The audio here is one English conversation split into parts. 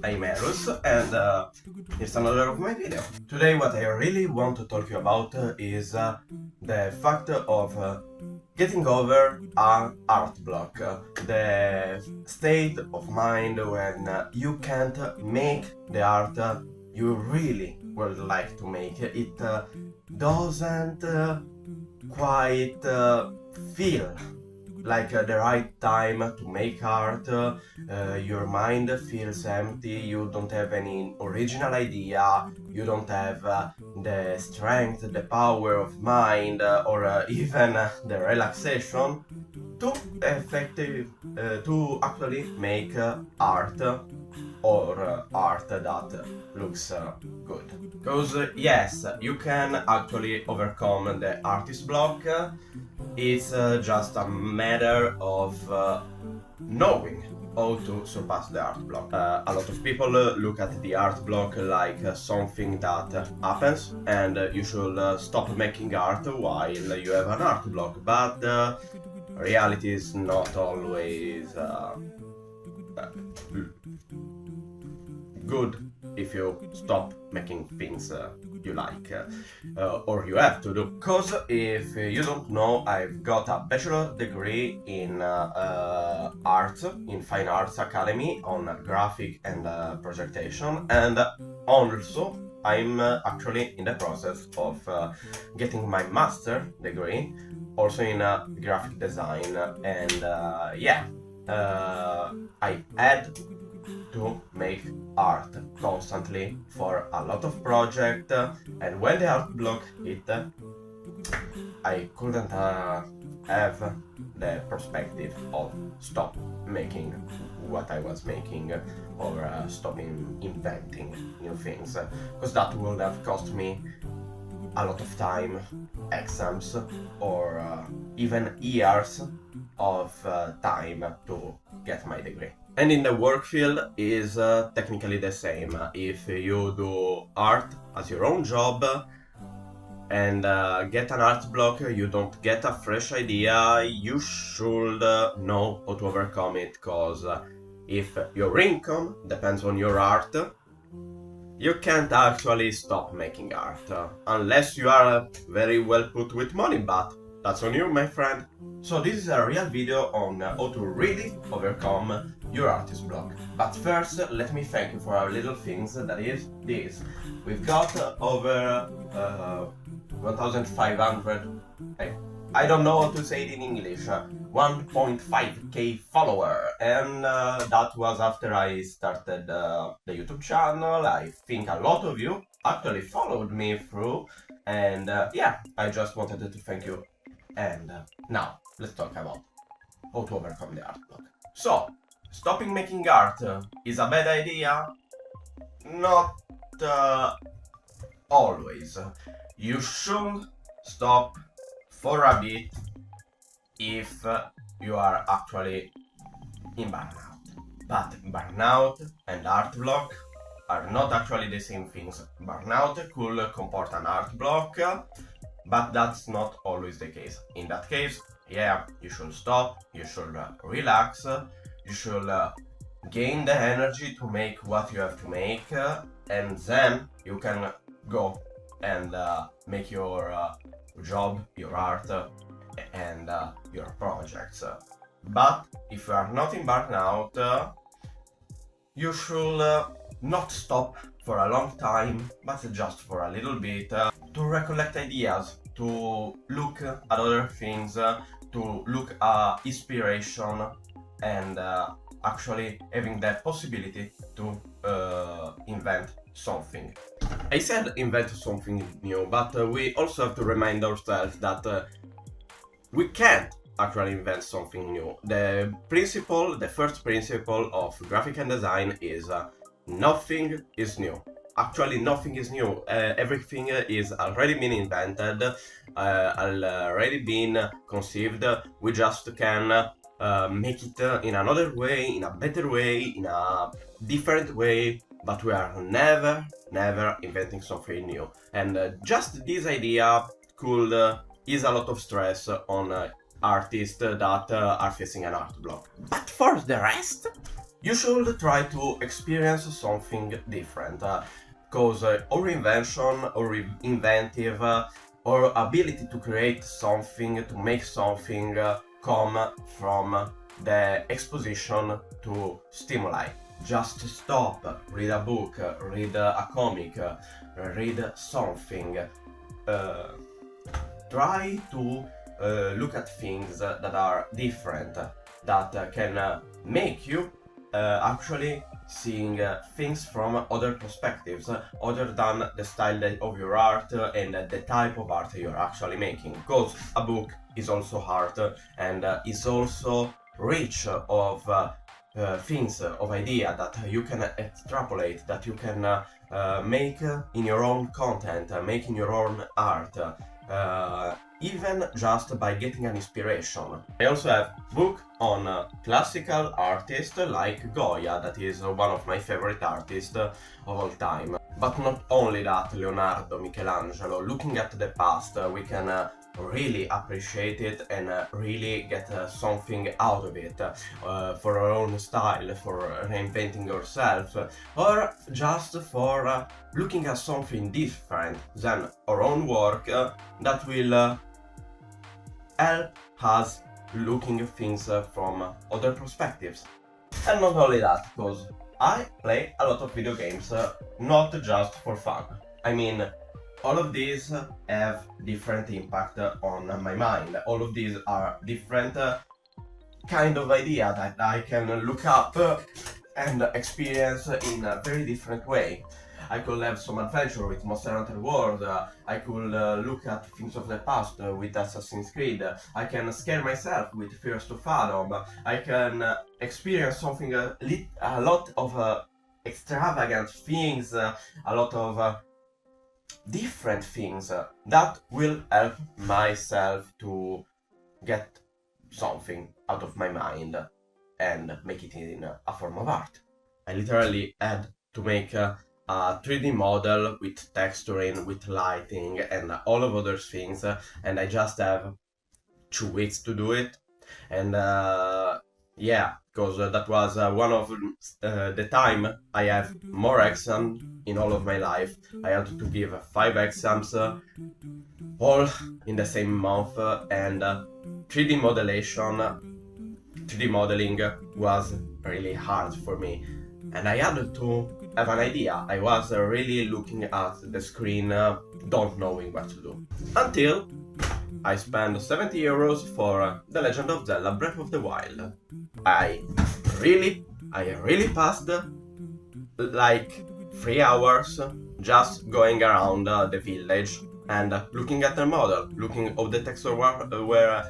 I'm Erus, and it's another of my video. Today what I really want to talk to you about is the fact of getting over an art block. The state of mind when you can't make the art you really would like to make. It doesn't quite feel like the right time to make art. Your mind feels empty, you don't have any original idea, you don't have the strength, the power of mind, or even the relaxation to to actually make art, or art that looks good. Because yes, you can actually overcome the artist block. It's just a matter of knowing how to surpass the art block. A lot of people look at the art block like something that happens and you should stop making art while you have an art block, but reality is not always good if you stop making things you like, or you have to do. Because if you don't know, I've got a bachelor degree in art, in Fine Arts Academy, on graphic and projection, and also I'm actually in the process of getting my master degree, also in graphic design, and I had to make art constantly for a lot of projects, and when the art block hit, I couldn't have the perspective of stop making what I was making, or stopping inventing new things, because that would have cost me a lot of time, exams, or even years of time to get my degree. And in the work field is technically the same. If you do art as your own job and get an art block, you don't get a fresh idea, you should know how to overcome it, because if your income depends on your art, you can't actually stop making art, unless you are very well put with money, but that's on you, my friend. So this is a real video on how to really overcome your artist block. But first, let me thank you for our little things, that is this. We've got over 1,500, I don't know how to say it in English, 1.5k follower, and that was after I started the YouTube channel. I think a lot of you actually followed me through, and I just wanted to thank you. And now, let's talk about how to overcome the art block. So, stopping making art is a bad idea? Not always. You should stop for a bit if you are actually in burnout. But burnout and art block are not actually the same things. Burnout could comport an art block, but that's not always the case. In that case, you should stop, you should relax, you should gain the energy to make what you have to make, and then you can go and make your job, your art, and your projects. But if you are not in burnout, you should not stop for a long time, but just for a little bit, to recollect ideas, to look at other things, to look at inspiration, and actually having the possibility to invent something. I said invent something new, but we also have to remind ourselves that we can't actually invent something new. The first principle of graphic and design is nothing is new. Actually, nothing is new. Everything is already been invented, already been conceived. We just can make it in another way, in a better way, in a different way, but we are never inventing something new. And just this idea could ease a lot of stress on artists that are facing an art block. But for the rest, You should try to experience something different, because our invention or inventive or ability to create something, to make something, come from the exposition to stimuli. Just stop, read a book, read a comic, read something. Try to look at things that are different, that can make you actually seeing things from other perspectives, other than the style of your art and the type of art you're actually making. Because a book is also art and is also rich of things, of idea that you can extrapolate, that you can make in your own content, make in your own art. Even just by getting an inspiration. I also have book on classical artists like Goya, that is one of my favorite artists of all time. But not only that, Leonardo, Michelangelo, looking at the past, we can really appreciate it and really get something out of it for our own style, for reinventing yourself, or just for looking at something different than our own work that will help us looking at things from other perspectives. And not only that, because I play a lot of video games, not just for fun. I mean, all of these have different impact on my mind. All of these are different kind of idea that I can look up and experience in a very different way. I could have some adventure with Monster Hunter World, I could look at things of the past with Assassin's Creed, I can scare myself with Fears to Fathom, I can experience something, a lot of extravagant things, a lot of different things that will help myself to get something out of my mind and make it in a form of art. I literally had to make a 3D model with texturing, with lighting and all of other things, and I just have 2 weeks to do it. And yeah, because that was one of the time I have more exams in all of my life. I had to give 5 exams all in the same month, and 3D modeling was really hard for me, and I had to have an idea. I was really looking at the screen, don't knowing what to do. Until I spent 70 euros for The Legend of Zelda Breath of the Wild. I really passed like 3 hours just going around the village and looking at the model, looking how the textures were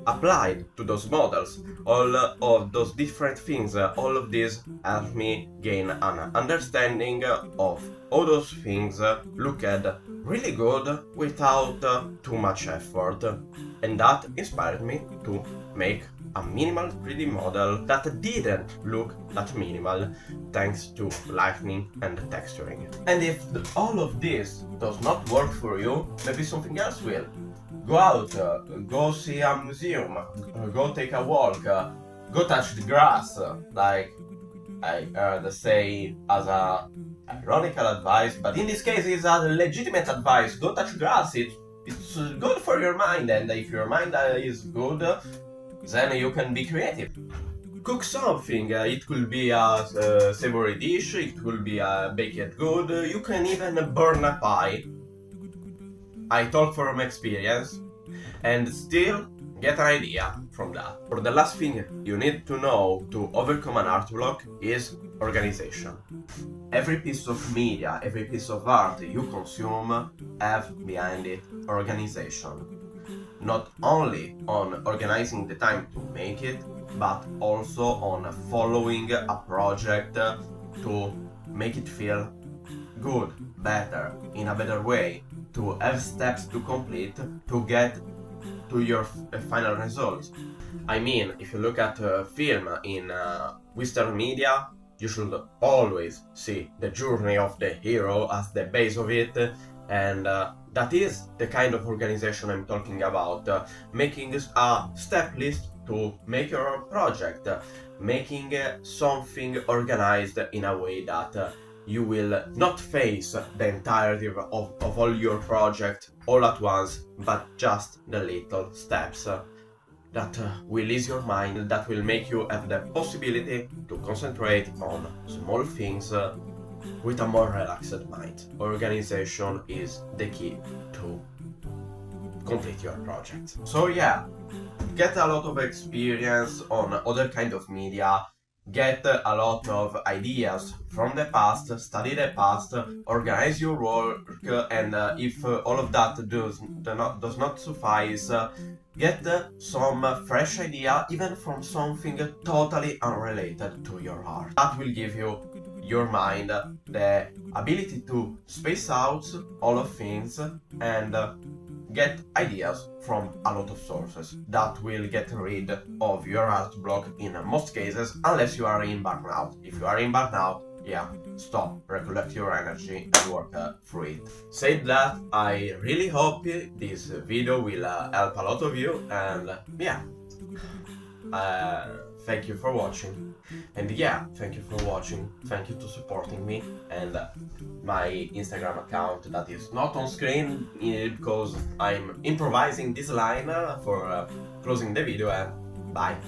applied to those models, all of those different things. All of this helped me gain an understanding of how those things looked really good without too much effort, and that inspired me to make a minimal 3D model that didn't look that minimal thanks to lighting and texturing. And if all of this does not work for you, maybe something else will. Go out, go see a museum, go take a walk, go touch the grass, like I heard say as a ironical advice, but in this case it's a legitimate advice. Go touch grass, it's good for your mind, and if your mind is good, then you can be creative. Cook something, it could be a savory dish, it could be a baked good, you can even burn a pie. I talk from experience, and still get an idea from that. For the last thing you need to know to overcome an art block is organization. Every piece of media, every piece of art you consume have behind it organization. Not only on organizing the time to make it, but also on following a project to make it feel good, better, in a better way, to have steps to complete to get to your final result. I mean, if you look at a film in Western media, you should always see the journey of the hero as the base of it, and that is the kind of organization I'm talking about, making a step list to make your project, making something organized in a way that you will not face the entirety of all your project all at once, but just the little steps that will ease your mind, that will make you have the possibility to concentrate on small things with a more relaxed mind. Organization is the key to complete your project. So yeah, get a lot of experience on other kind of media, get a lot of ideas from the past, study the past, organize your work, and if all of that does not suffice, get some fresh idea, even from something totally unrelated to your art. That will give your mind the ability to space out all of things and get ideas from a lot of sources. That will get rid of your art block in most cases, unless you are in burnout. If you are in burnout, yeah, stop, recollect your energy and work through it. Said that, I really hope this video will help a lot of you, and yeah, thank you for watching. And yeah, thank you for watching, thank you to supporting me, and my Instagram account that is not on screen because I'm improvising this line for closing the video, and bye.